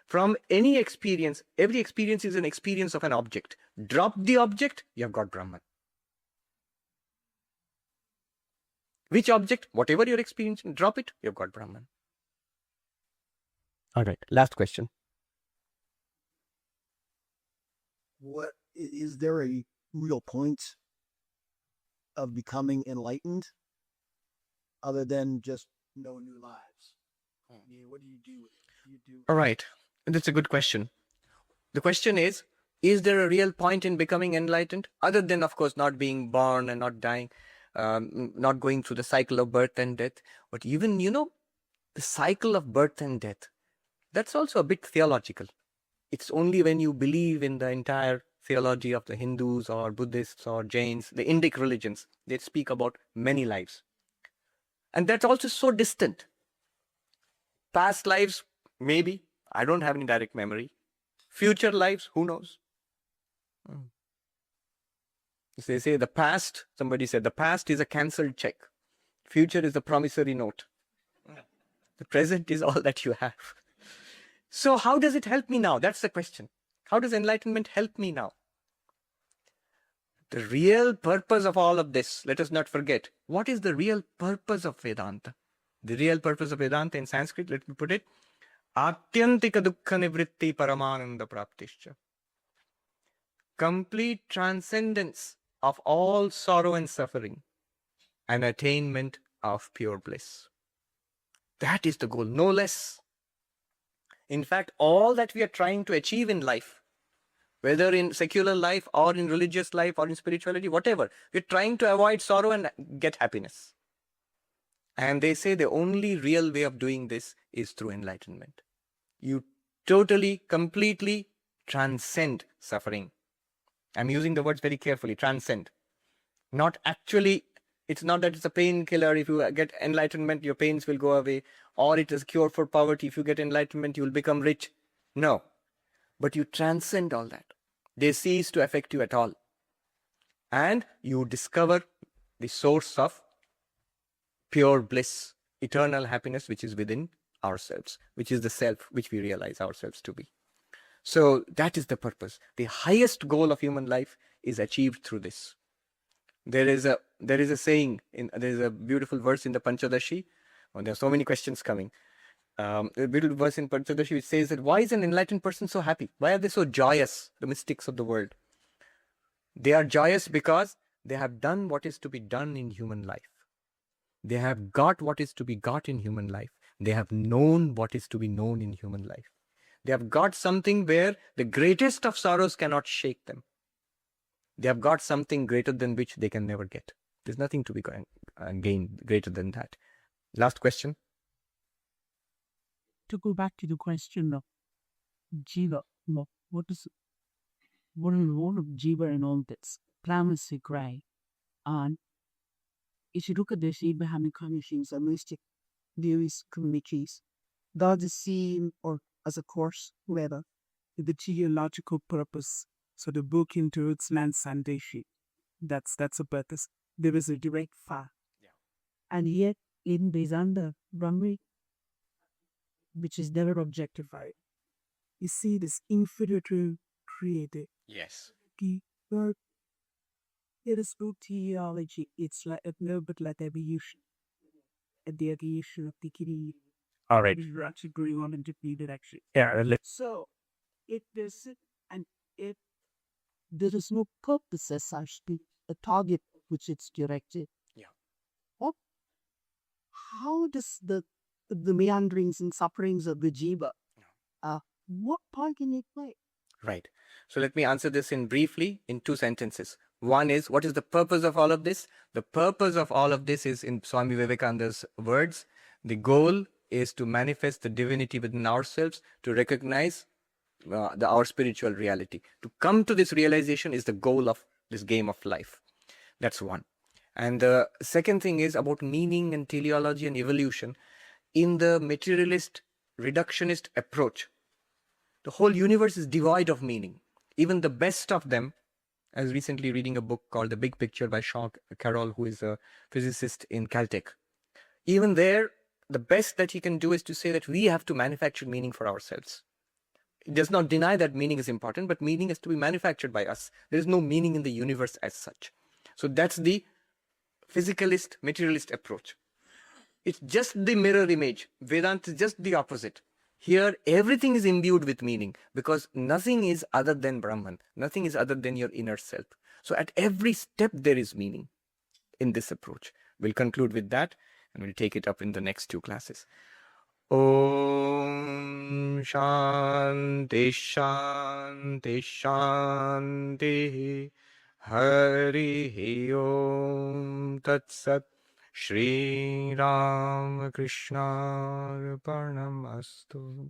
From any experience, every experience is an experience of an object. Drop the object, you have got Brahman. Which object? Whatever you're experiencing, drop it, you've got Brahman. All right, last question. What is there a real point of becoming enlightened other than just no new lives? What do you do? All right, that's a good question. The question is there a real point in becoming enlightened other than, of course, not being born and not dying, not going through the cycle of birth and death? But even, the cycle of birth and death, that's also a bit theological. It's only when you believe in the entire theology of the Hindus or Buddhists or Jains, the Indic religions, they speak about many lives. And that's also so distant. Past lives, maybe. I don't have any direct memory. Future lives, who knows? They say the past, somebody said, the past is a cancelled check. Future is a promissory note. The present is all that you have. So how does it help me now? That's the question. How does enlightenment help me now? The real purpose of all of this, let us not forget, what is the real purpose of Vedanta? The real purpose of Vedanta in Sanskrit, let me put it, Atyantika dukkha nivritti paramananda praptischa. Complete transcendence of all sorrow and suffering, and attainment of pure bliss. That is the goal, no less. In fact, all that we are trying to achieve in life, whether in secular life or in religious life or in spirituality, whatever, we're trying to avoid sorrow and get happiness. And they say the only real way of doing this is through enlightenment. You totally, completely transcend suffering. I'm using the words very carefully, transcend. Not actually, it's not that it's a painkiller. If you get enlightenment, your pains will go away. Or it is a cure for poverty. If you get enlightenment, you will become rich. No. But you transcend all that. They cease to affect you at all. And you discover the source of pure bliss, eternal happiness, which is within ourselves, which is the self, which we realize ourselves to be. So that is the purpose. The highest goal of human life is achieved through this. There is a saying, there is a beautiful verse in the Panchadashi. Oh, there are so many questions coming. A beautiful verse in Panchadashi which says that why is an enlightened person so happy? Why are they so joyous, the mystics of the world? They are joyous because they have done what is to be done in human life. They have got what is to be got in human life. They have known what is to be known in human life. They have got something where the greatest of sorrows cannot shake them. They have got something greater than which they can never get. There's nothing to be gained greater than that. Last question. To go back to the question of Jiva, what is the role of Jiva in all this? Classic, right? And if you look at the Abrahamic communities or mystic various communities, they're the same or as a course, whether the theological purpose. So the book into its transcendation. That's a purpose. There is a direct path. Yeah. And yet in Vedanta, Brahma, which is never objectified, you see this infinity created. Yes. But there is no theology. It's like a little bit like evolution. And the evolution of the Kiri. All right. We're actually going on into the direction. Yeah. So if there's and if there is no purpose as such, a target which it's directed. Yeah. How does the meanderings and sufferings of the jiva, what part can it play? Right. So let me answer this briefly in 2 sentences. One is, what is the purpose of all of this? The purpose of all of this is, in Swami Vivekananda's words, the goal is to manifest the divinity within ourselves, to recognize our spiritual reality. To come to this realization is the goal of this game of life. That's one. And the second thing is about meaning and teleology and evolution. In the materialist, reductionist approach, the whole universe is devoid of meaning. Even the best of them, I was recently reading a book called The Big Picture by Sean Carroll, who is a physicist in Caltech. Even there, the best that he can do is to say that we have to manufacture meaning for ourselves. It does not deny that meaning is important, but meaning has to be manufactured by us. There is no meaning in the universe as such. So that's the physicalist, materialist approach. It's just the mirror image. Vedanta is just the opposite. Here, everything is imbued with meaning because nothing is other than Brahman. Nothing is other than your inner self. So at every step, there is meaning in this approach. We'll conclude with that and we'll take it up in the next two classes. Om Shanti Shanti Shanti Hari Om Tat Sat Shri Ram Krishna Arpanam Astu.